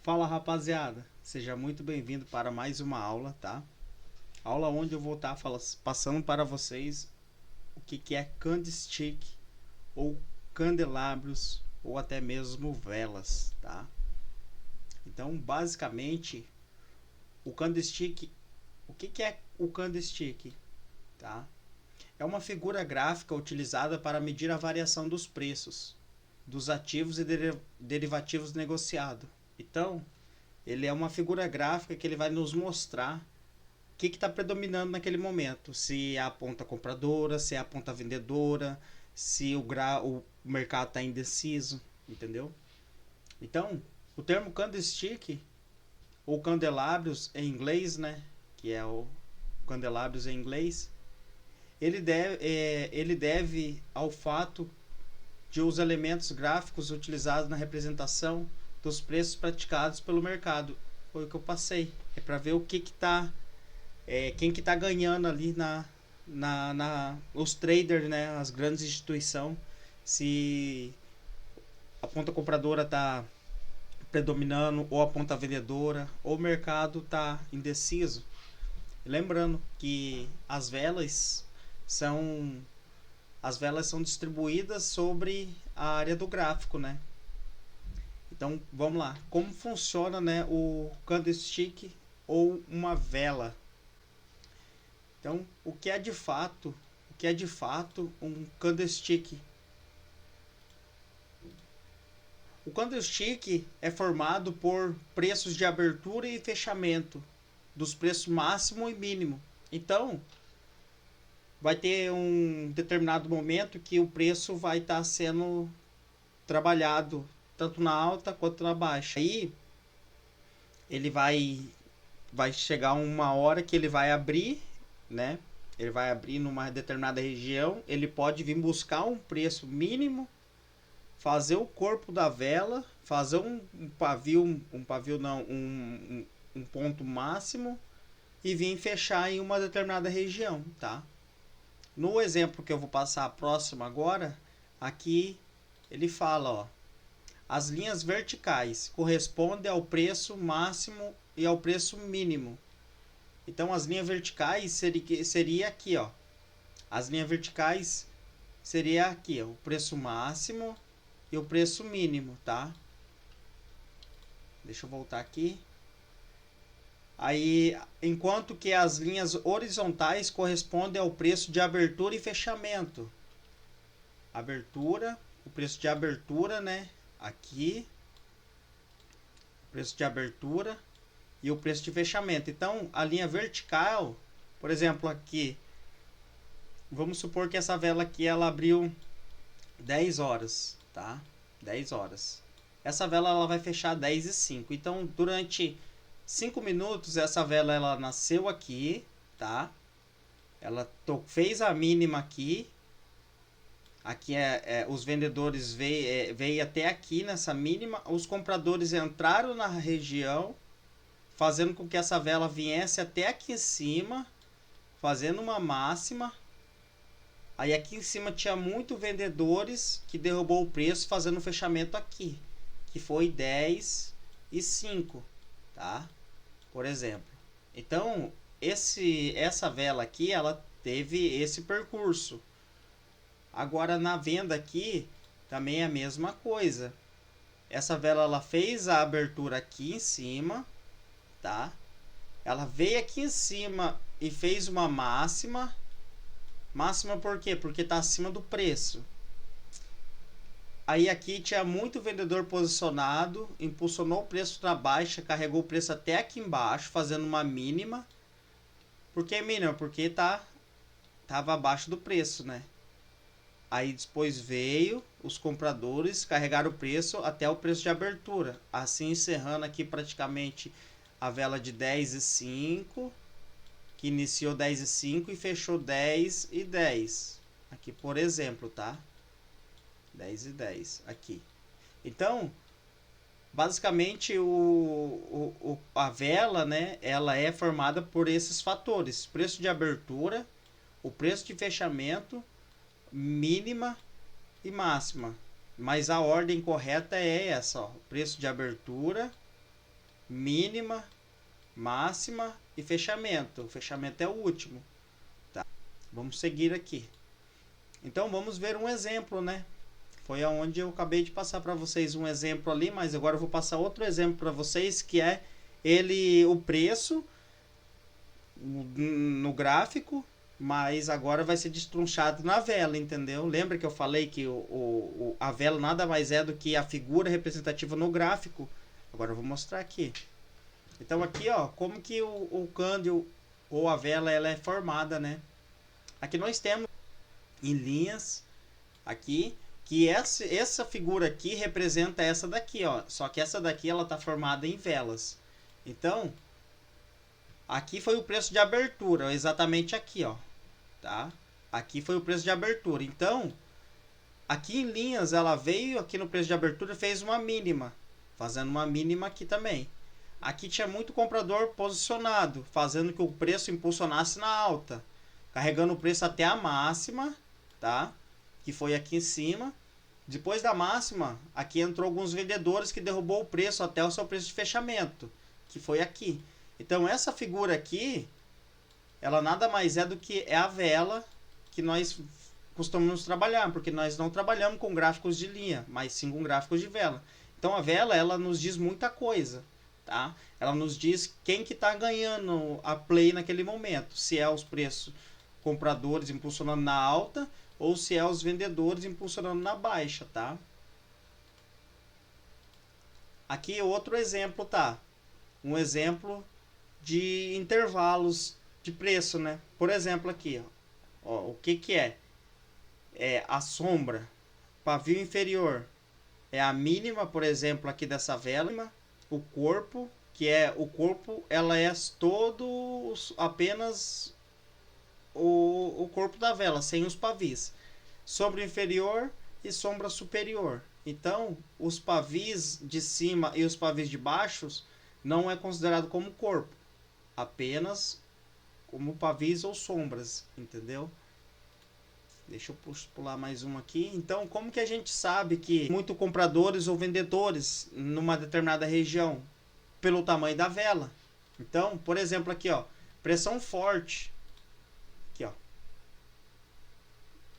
Fala rapaziada, seja muito bem-vindo para mais uma aula, tá? Aula onde eu vou estar passando para vocês o que é candlestick ou candelabros ou até mesmo velas, tá? Então, basicamente, o candlestick, o que é o candlestick, tá? É uma figura gráfica utilizada para medir a variação dos preços dos ativos e derivativos negociados. Então, ele é uma figura gráfica que ele vai nos mostrar o que está predominando naquele momento. Se é a ponta compradora, se é a ponta vendedora, se o mercado está indeciso, entendeu? Então, o termo candlestick ou candelabros em inglês, né? Que é o candelabros em inglês, ele deve ao fato de os elementos gráficos utilizados na representação dos preços praticados pelo mercado. Foi o que eu passei. É para ver o que está quem que tá ganhando ali os traders, né, as grandes instituições, se a ponta compradora tá predominando ou a ponta vendedora, ou o mercado tá indeciso. Lembrando que são as velas são distribuídas sobre a área do gráfico, né? Então, vamos lá. Como funciona, né, o candlestick ou uma vela? Então, o que é de fato um candlestick? O candlestick é formado por preços de abertura e fechamento, dos preços máximo e mínimo. Então, vai ter um determinado momento que o preço vai estar sendo trabalhado tanto na alta quanto na baixa. Aí ele vai chegar uma hora que ele vai abrir, né? Ele vai abrir numa determinada região, ele pode vir buscar um preço mínimo, fazer o corpo da vela, fazer um pavio não, um ponto máximo e vir fechar em uma determinada região, tá? No exemplo que eu vou passar próximo agora, aqui ele fala, ó, as linhas verticais correspondem ao preço máximo e ao preço mínimo. Então as linhas verticais seria aqui, ó. As linhas verticais seria aqui, ó, o preço máximo e o preço mínimo, tá? Deixa eu voltar aqui. Aí, enquanto que as linhas horizontais correspondem ao preço de abertura e fechamento. Abertura, o preço de abertura, né? Aqui, o preço de abertura e o preço de fechamento. Então, a linha vertical, por exemplo, aqui, vamos supor que essa vela aqui ela abriu 10 horas, tá? 10 horas. Essa vela ela vai fechar 10 e 5. Então, durante 5 minutos, essa vela ela nasceu aqui, tá? Ela fez a mínima aqui. Aqui os vendedores veio até aqui nessa mínima. Os compradores entraram na região, fazendo com que essa vela viesse até aqui em cima, fazendo uma máxima. Aí aqui em cima tinha muito vendedores que derrubou o preço fazendo um fechamento aqui, que foi 10 e 5, tá? Por exemplo. Então, essa vela aqui, ela teve esse percurso. Agora na venda aqui também é a mesma coisa. Essa vela ela fez a abertura aqui em cima, tá? Ela veio aqui em cima e fez uma máxima. Máxima por quê? Porque está acima do preço. Aí aqui tinha muito vendedor posicionado, impulsionou o preço para baixa, carregou o preço até aqui embaixo, fazendo uma mínima. Por que mínima? Porque tava abaixo do preço, né? Aí depois veio os compradores, carregaram o preço até o preço de abertura. Assim encerrando aqui praticamente a vela de 10 e 5, que iniciou 10 e 5 e fechou 10 e 10. Aqui por exemplo, tá? 10 e 10 aqui. Então, basicamente a vela, né, ela é formada por esses fatores: preço de abertura, o preço de fechamento, mínima e máxima. Mas a ordem correta é essa, ó: preço de abertura, mínima, máxima e fechamento. O fechamento é o último. Tá? Vamos seguir aqui. Então vamos ver um exemplo, né? Foi aonde eu acabei de passar para vocês um exemplo ali, mas agora eu vou passar outro exemplo para vocês, que é o preço no gráfico, mas agora vai ser destrunchado na vela, entendeu? Lembra que eu falei que a vela nada mais é do que a figura representativa no gráfico? Agora eu vou mostrar aqui. Então aqui, ó, como que o câmbio ou a vela ela é formada, né? Aqui nós temos em linhas aqui que essa figura aqui representa essa daqui, ó. Só que essa daqui ela tá formada em velas. Então, aqui foi o preço de abertura, exatamente aqui, ó, tá? Aqui foi o preço de abertura. Então, aqui em linhas ela veio aqui no preço de abertura e fez uma mínima, fazendo uma mínima aqui também. Aqui tinha muito comprador posicionado, fazendo que o preço impulsionasse na alta, carregando o preço até a máxima, tá? Que foi aqui em cima. Depois da máxima, aqui entrou alguns vendedores que derrubou o preço até o seu preço de fechamento, que foi aqui. Então essa figura aqui, ela nada mais é do que a vela que nós costumamos trabalhar, porque nós não trabalhamos com gráficos de linha, mas sim com gráficos de vela. Então a vela, ela nos diz muita coisa, tá? Ela nos diz quem que está ganhando a play naquele momento, se é os preços compradores impulsionando na alta ou se é os vendedores impulsionando na baixa, tá? Aqui outro exemplo, tá? Um exemplo de intervalos de preço, né? Por exemplo aqui, ó, o que que é? É a sombra, pavio inferior, é a mínima, por exemplo, aqui dessa vela, o corpo, que é o corpo, ela é todo apenas o corpo da vela, sem os pavis. Sombra inferior e sombra superior. Então, os pavis de cima e os pavis de baixo não é considerado como corpo, apenas como pavis ou sombras, entendeu? Deixa eu pular mais um aqui. Então, como que a gente sabe que muito compradores ou vendedores numa determinada região? Pelo tamanho da vela. Então, por exemplo, aqui, ó, pressão forte. Aqui, ó.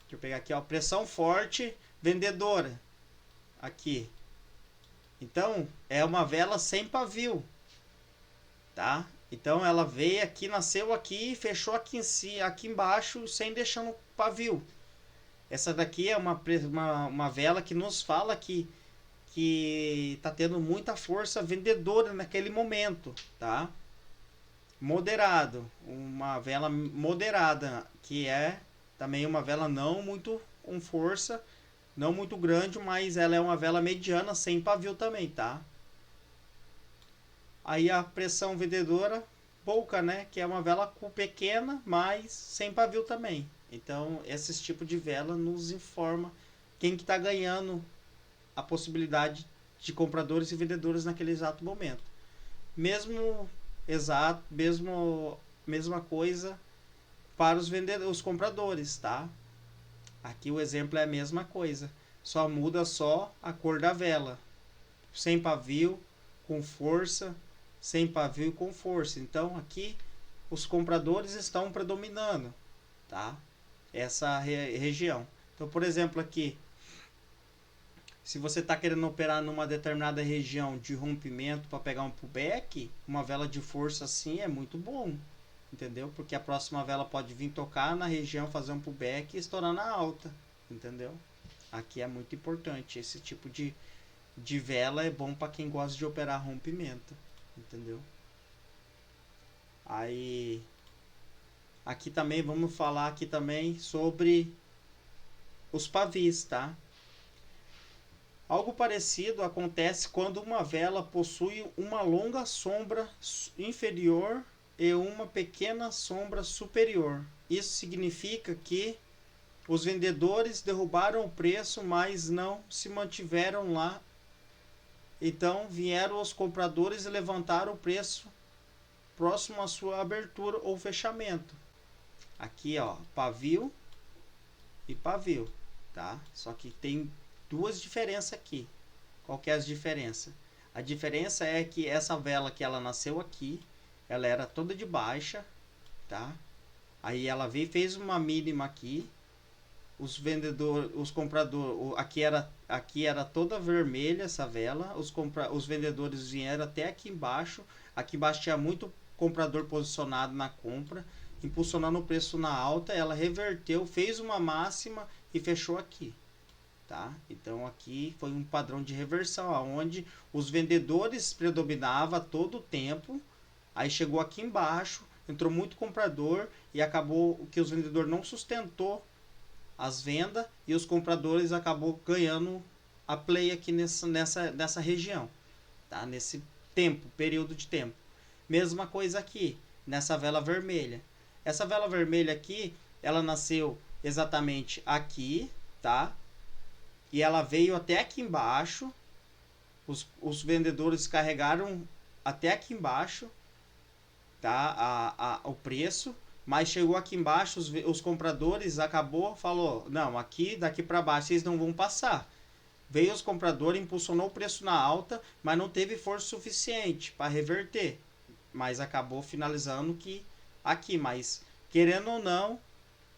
Deixa eu pegar aqui, ó, pressão forte, vendedora. Aqui. Então, é uma vela sem pavio, tá? Então, ela veio aqui, nasceu aqui e fechou aqui em si, aqui embaixo, sem deixando pavio. Essa daqui é uma vela que nos fala que tá tendo muita força vendedora naquele momento, tá? Moderado, uma vela moderada, que é também uma vela não muito com força, não muito grande, mas ela é uma vela mediana sem pavio também, tá? Aí a pressão vendedora pouca, né? Que é uma vela pequena, mas sem pavio também. Então, esse tipo de vela nos informa quem que tá ganhando a possibilidade de compradores e vendedores naquele exato momento. Mesma coisa para os compradores, tá? Aqui o exemplo é a mesma coisa, só muda a cor da vela, sem pavio, com força, sem pavio com força. Então aqui os compradores estão predominando, tá? Essa região. Então, por exemplo, aqui, se você está querendo operar numa determinada região de rompimento para pegar um pullback, uma vela de força assim é muito bom, entendeu? Porque a próxima vela pode vir tocar na região, fazer um pullback e estourar na alta, entendeu? Aqui é muito importante, esse tipo de vela é bom para quem gosta de operar rompimento, entendeu? Aí, aqui também vamos falar aqui também sobre os pavis, tá? Algo parecido acontece quando uma vela possui uma longa sombra inferior e uma pequena sombra superior. Isso significa que os vendedores derrubaram o preço, mas não se mantiveram lá. Então vieram os compradores e levantaram o preço próximo à sua abertura ou fechamento. Aqui, ó, pavio e pavio, tá? Só que tem duas diferenças aqui. Qual que é as diferenças? A diferença é que essa vela que ela nasceu aqui, ela era toda de baixa, tá? Aí ela veio e fez uma mínima aqui. Os vendedores, os compradores, aqui era toda vermelha essa vela. Os vendedores vieram até aqui embaixo. Aqui embaixo tinha muito comprador posicionado na compra, impulsionando o preço na alta. Ela reverteu, fez uma máxima e fechou aqui. Tá? Então aqui foi um padrão de reversão, onde os vendedores predominavam todo o tempo. Aí chegou aqui embaixo, entrou muito comprador e acabou que os vendedores não sustentou as vendas e os compradores acabou ganhando a play aqui nessa região, tá? Nesse período de tempo. Mesma coisa aqui, nessa vela vermelha. Essa vela vermelha aqui, ela nasceu exatamente aqui, tá? E ela veio até aqui embaixo. Os vendedores carregaram até aqui embaixo, tá? O preço. Mas chegou aqui embaixo, os compradores falou, não, aqui daqui para baixo vocês não vão passar. Veio os compradores, impulsionou o preço na alta, mas não teve força suficiente para reverter. Mas acabou finalizando que aqui, mas querendo ou não,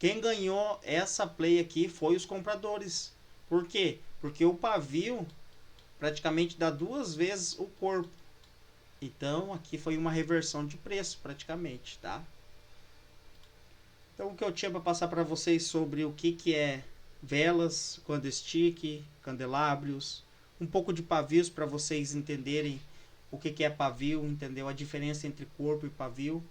quem ganhou essa play aqui foi os compradores. Por quê? Porque o pavio praticamente dá 2 vezes o corpo. Então aqui foi uma reversão de preço praticamente, tá? Então o que eu tinha para passar para vocês sobre o que é velas, candlestick, candelabros, um pouco de pavios para vocês entenderem o que é pavio, entendeu? A diferença entre corpo e pavio.